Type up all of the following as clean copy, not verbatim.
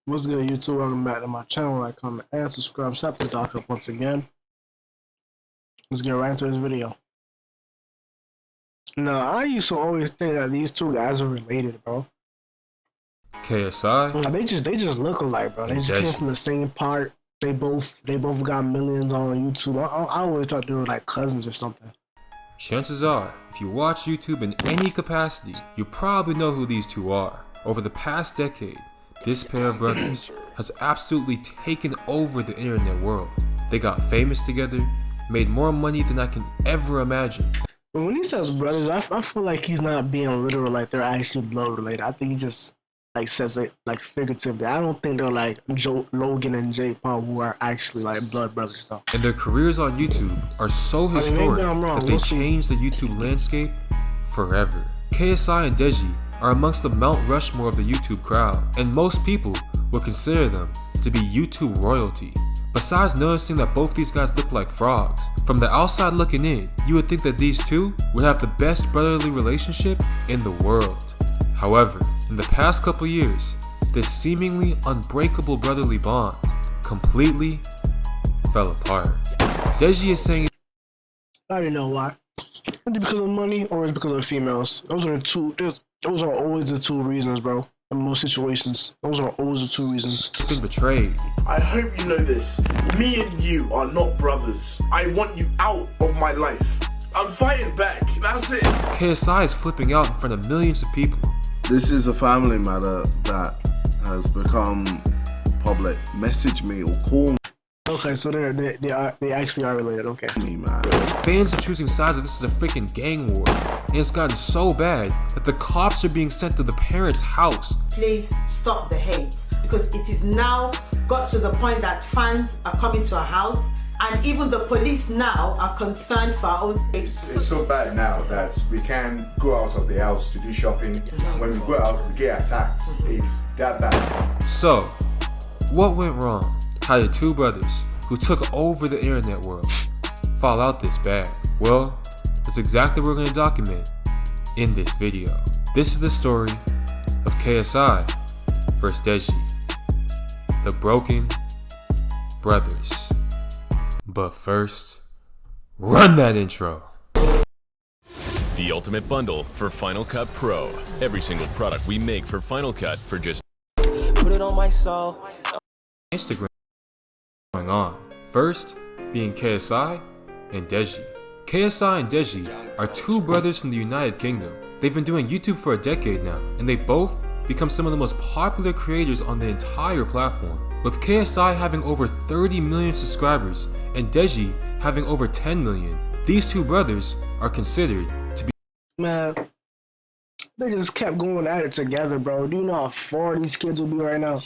What's good, YouTube? Welcome back to my channel. Like, comment, and subscribe. Shout out to Doc up once again. Let's get right into this video. Now, I used to always think that these two guys are related, bro. KSI? They just look alike, bro. They just came from the same part. They both got millions on YouTube. I always thought they were like cousins or something. Chances are, if you watch YouTube in any capacity, you probably know who these two are. Over the past decade, this pair of brothers has absolutely taken over the internet world. They got famous together, made more money than I can ever imagine. But when he says brothers, I feel like he's not being literal, like they're actually blood related. I think he just like says it like figuratively. I don't think they're like Logan and Jake Paul, who are actually like blood brothers though. And their careers on YouTube are so historic that they changed the YouTube landscape forever. KSI and Deji are amongst the Mount Rushmore of the YouTube crowd, and most people would consider them to be YouTube royalty. Besides noticing that both these guys look like frogs, from the outside looking in, you would think that these two would have the best brotherly relationship in the world. However, in the past couple years, this seemingly unbreakable brotherly bond completely fell apart. Deji is saying, I already know why. Is it because of money or is it because of females? Those are the two. Those are always the two reasons, bro. In most situations, those are always the two reasons. He's been betrayed. I hope you know this. Me and you are not brothers. I want you out of my life. I'm fighting back. That's it. KSI is flipping out in front of millions of people. This is a family matter that has become public. Message me or call me. Okay, so they actually are related. Okay. Man. Fans are choosing sides that this is a freaking gang war, and it's gotten so bad that the cops are being sent to the parents' house. Please stop the hate, because it is now got to the point that fans are coming to our house, and even the police now are concerned for our own safety. It's so bad now that we can't go out of the house to do shopping. When we go out, we get attacked. It's that bad. So, what went wrong? How did two brothers who took over the internet world fall out this bad? Well, that's exactly what we're going to document in this video. This is the story of KSI vs Deji, the broken brothers. But first, run that intro. The ultimate bundle for Final Cut Pro. Every single product we make for Final Cut for just put it on my soul. Instagram going on. First being KSI and Deji. KSI and Deji are two brothers from the United Kingdom. They've been doing YouTube for a decade now, and they've both become some of the most popular creators on the entire platform. With KSI having over 30 million subscribers and Deji having over 10 million, these two brothers are considered to be— Man, they just kept going at it together, bro. Do you know how far these kids will be right now?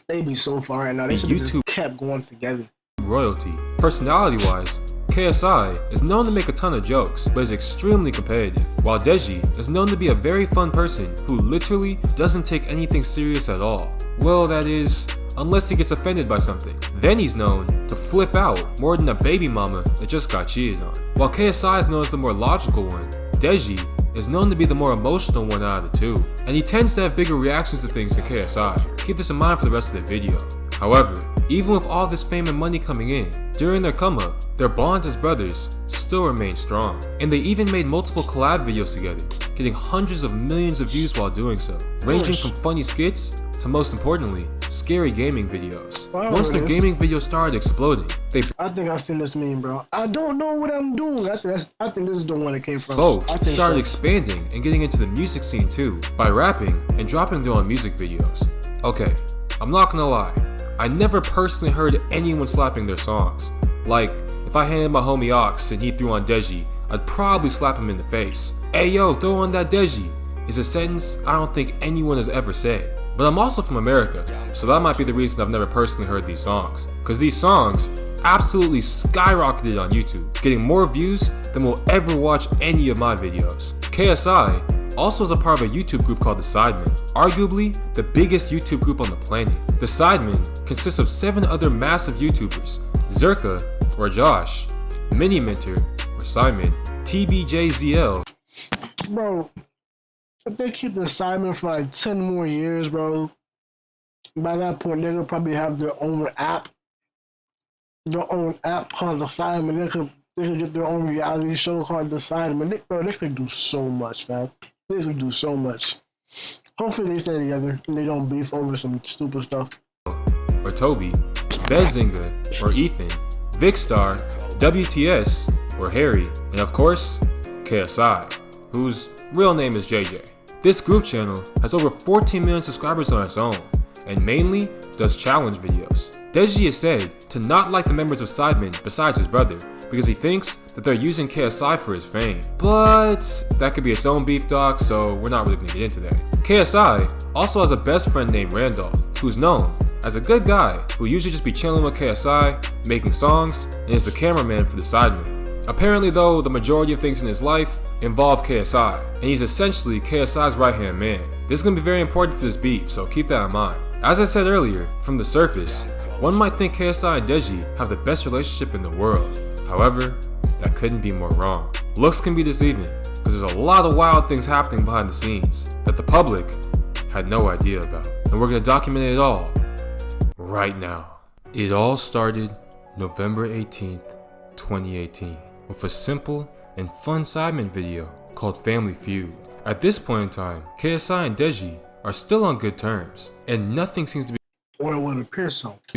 They'd be so far right now. They should have just kept going together. Royalty. Personality-wise, KSI is known to make a ton of jokes, but is extremely competitive, while Deji is known to be a very fun person who literally doesn't take anything serious at all. Well, that is, unless he gets offended by something. Then he's known to flip out more than a baby mama that just got cheated on. While KSI is known as the more logical one, Deji is known to be the more emotional one out of the two, and he tends to have bigger reactions to things than KSI. Keep this in mind for the rest of the video. However, even with all this fame and money coming in, during their come up, their bond as brothers still remained strong, and they even made multiple collab videos together, getting hundreds of millions of views while doing so, ranging from funny skits to, most importantly, scary gaming videos. Once their gaming videos started exploding, I think I've seen this meme, bro. I don't know what I'm doing. I think this is the one it came from. Both started expanding and getting into the music scene too, by rapping and dropping their own music videos. Okay, I'm not gonna lie, I never personally heard anyone slapping their songs. Like, if I handed my homie Ox and he threw on Deji, I'd probably slap him in the face. Hey yo, throw on that Deji is a sentence I don't think anyone has ever said. But I'm also from America, so that might be the reason I've never personally heard these songs. Because these songs absolutely skyrocketed on YouTube, getting more views than will ever watch any of my videos. KSI also is a part of a YouTube group called The Sidemen, arguably the biggest YouTube group on the planet. The Sidemen consists of 7 other massive YouTubers: Zerka, or Josh, Mini Minter, or Simon, TBJZL. Bro, if they keep the Simon for like 10 more years, bro, By that point, they could probably have their own app called The Sidemen. They could get their own reality show called The Sidemen. They could do so much, man. They could do so much. Hopefully they stay together and they don't beef over some stupid stuff. Or Toby, Bezinga, or Ethan, Vicstar, WTS, or Harry, and of course, KSI, whose real name is JJ. This group channel has over 14 million subscribers on its own, and mainly does challenge videos. Deji is said to not like the members of Sidemen besides his brother, because he thinks that they're using KSI for his fame. But that could be its own beef, dog, so we're not really gonna get into that. KSI also has a best friend named Randolph, who's known as a good guy who usually just be chilling with KSI, making songs, and is the cameraman for the Sidemen. Apparently though, the majority of things in his life involve KSI, and he's essentially KSI's right-hand man. This is gonna be very important for this beef, so keep that in mind. As I said earlier, from the surface, one might think KSI and Deji have the best relationship in the world. However, that couldn't be more wrong. Looks can be deceiving, because there's a lot of wild things happening behind the scenes that the public had no idea about. And we're gonna document it all right now. It all started November 18th, 2018, with a simple and fun Sidemen video called Family Feud. At this point in time, KSI and Deji are still on good terms, and nothing seems to be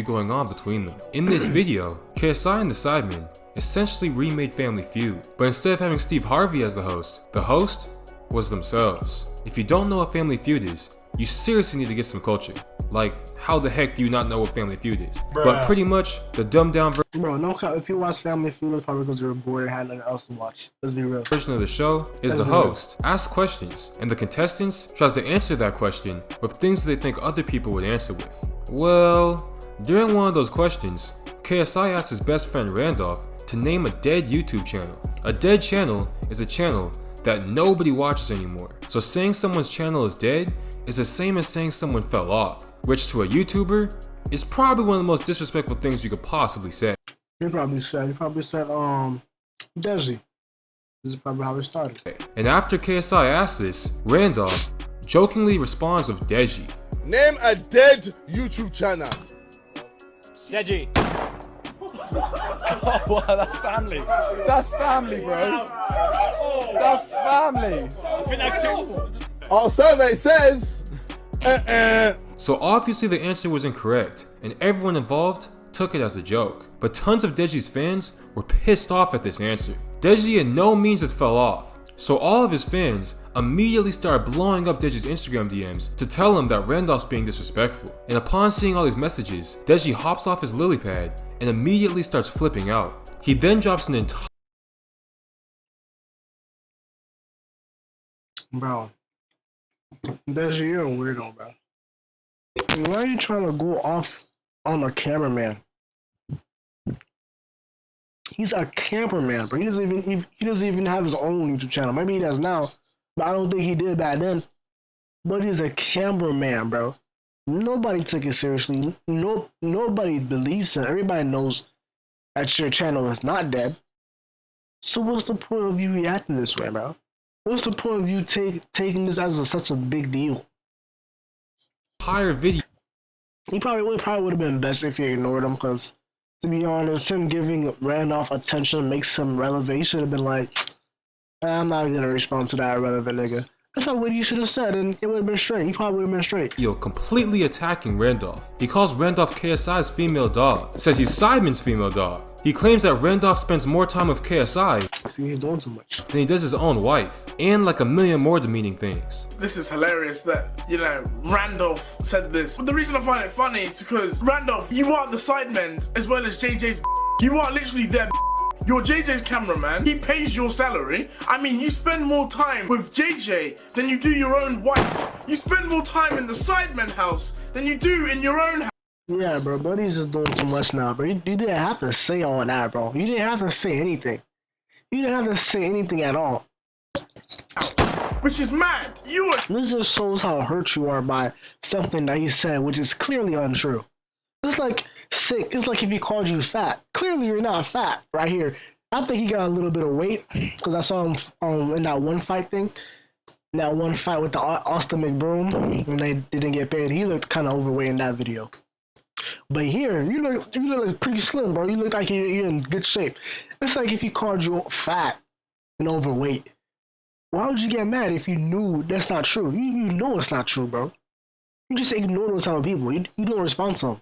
going on between them. In this video, KSI and the Sidemen essentially remade Family Feud, but instead of having Steve Harvey as the host was themselves. If you don't know what Family Feud is, you seriously need to get some culture. Like, how the heck do you not know what Family Feud is? Bruh. But pretty much the dumbed down Bro, no, if you watch Family Feud, it's probably because you're bored and had nothing else to watch. Let's be real. Version of the show is the host asks questions, and the contestants tries to answer that question with things that they think other people would answer with. Well, during one of those questions, KSI asked his best friend Randolph to name a dead YouTube channel. A dead channel is a channel that nobody watches anymore. So saying someone's channel is dead is the same as saying someone fell off, which to a YouTuber is probably one of the most disrespectful things you could possibly say. He probably said, Deji. This is probably how it started. And after KSI asked this, Randolph jokingly responds with Deji. Name a dead YouTube channel. Deji. Oh, wow, that's family. That's family, bro. That's family. I think that's terrible. Our survey says. So obviously the answer was incorrect, and everyone involved took it as a joke. But tons of Deji's fans were pissed off at this answer. Deji in no means had fell off, so all of his fans immediately started blowing up Deji's Instagram DMs to tell him that Randolph's being disrespectful. And upon seeing all these messages, Deji hops off his lily pad and immediately starts flipping out. He then drops an entire Bro, Deji, you're a weirdo, bro. Why are you trying to go off on a cameraman? He's a cameraman, bro. He doesn't even have his own YouTube channel. Maybe he does now, but I don't think he did back then. But he's a cameraman, bro. Nobody took it seriously. Nobody believes it. Everybody knows that your channel is not dead. So what's the point of you reacting this way, bro? What's the point of you taking this as such a big deal? entire video. He probably would have been best if he ignored him, because to be honest, him giving Randolph attention makes him relevant. He should have been like, I'm not gonna respond to that relevant nigga. That's not what you should have said, and it would have been straight. He probably would have been straight. Yo, completely attacking Randolph. He calls Randolph KSI's female dog. Says he's Sidemen's female dog. He claims that Randolph spends more time with KSI See, he's doing too much than he does his own wife, and like a million more demeaning things. This is hilarious that, you know, Randolph said this. But the reason I find it funny is because, Randolph, you are the Sidemen as well as JJ's. You are literally their. You're JJ's cameraman, he pays your salary. I mean, you spend more time with JJ than you do your own wife. You spend more time in the Sidemen house than you do in your own house. Yeah, bro, Buddy's just doing too much now, bro. You didn't have to say all that, bro. You didn't have to say anything. You didn't have to say anything at all. Which is mad. This just shows how hurt you are by something that he said, which is clearly untrue. It's like sick. It's like if he called you fat. Clearly, you're not fat right here. I think he got a little bit of weight because I saw him in that one fight thing. that one fight with the Austin McBroom when they didn't get paid. He looked kind of overweight in that video. But here, you look pretty slim, bro. You look like you're in good shape. It's like if he called you fat and overweight. Why would you get mad if you knew that's not true? You know it's not true, bro. You just ignore those type of people. You don't respond to them.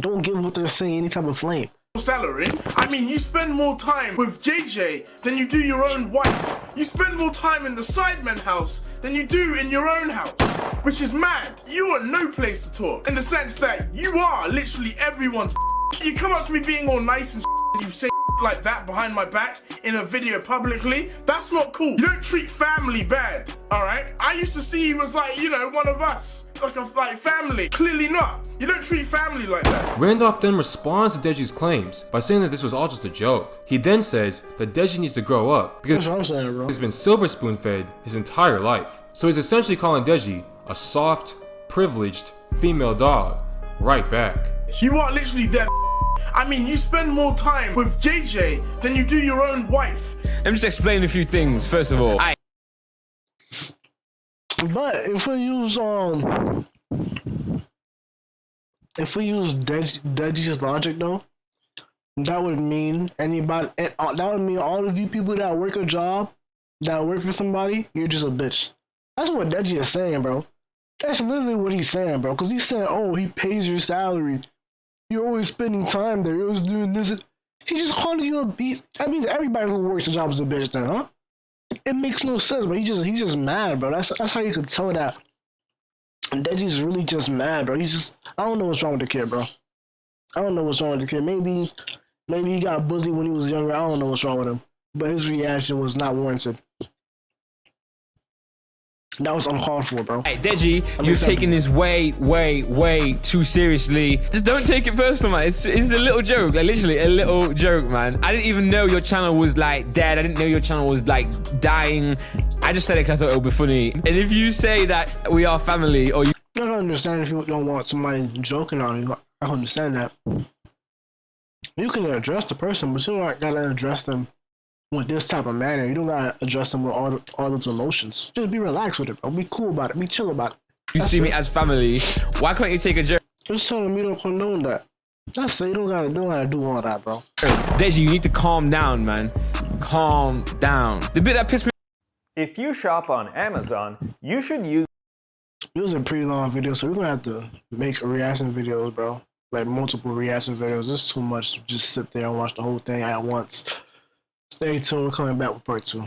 Don't give what they're saying any type of flame. Salary. I mean, you spend more time with JJ than you do your own wife. You spend more time in the Sidemen house than you do in your own house, which is mad. You are no place to talk in the sense that you are literally everyone's. You come up to me being all nice and you say like that behind my back in a video publicly. That's not cool. You don't treat family bad, all right? I used to see you as like, you know, one of us. Like family. Clearly not. You don't treat family like that. Randolph then responds to Deji's claims by saying that this was all just a joke. He then says that Deji needs to grow up because That's what I'm saying, bro. he's been silver spoon fed his entire life. So he's essentially calling Deji a soft, privileged female dog right back. You are literally there. I mean, you spend more time with JJ than you do your own wife. Let me just explain a few things. First of all, But if we use Deji's logic though, that would mean all of you people that work a job, that work for somebody, you're just a bitch. That's what Deji is saying, bro. That's literally what he's saying, bro. Because he's saying, oh, he pays your salary. You're always spending time there. You're always doing this. He's just calling you a bitch. That means everybody who works a job is a bitch then, huh? It makes no sense, but he's just mad, bro. That's how you could tell that. And Deji's really just mad, bro. I don't know what's wrong with the kid, bro. I don't know what's wrong with the kid. Maybe he got bullied when he was younger. I don't know what's wrong with him. But his reaction was not warranted. That was uncalled for, bro. Hey, Deji, you've taken this way too seriously. Just don't take it personal, man. It's a little joke, like literally a little joke, man. I didn't even know your channel was like dead. I didn't know your channel was like dying. I just said it because I thought it would be funny. And if you say that we are family, or you... I can understand if you don't want somebody joking on you. I understand that. You can address the person, but you don't gotta address them with this type of manner. You don't gotta address them with all those emotions. Just be relaxed with it, bro. Be cool about it. Be chill about it. You see me as family, why can't you take a joke? Just tell them you don't condone that. That's it. You don't gotta do all that, bro. Deji, you need to calm down, man. Calm down. The bit that pissed me... If you shop on Amazon, you should use... It was a pretty long video, so we're gonna have to make reaction videos, bro. Like multiple reaction videos. It's too much to just sit there and watch the whole thing at once. Stay tuned. We're coming back with part 2.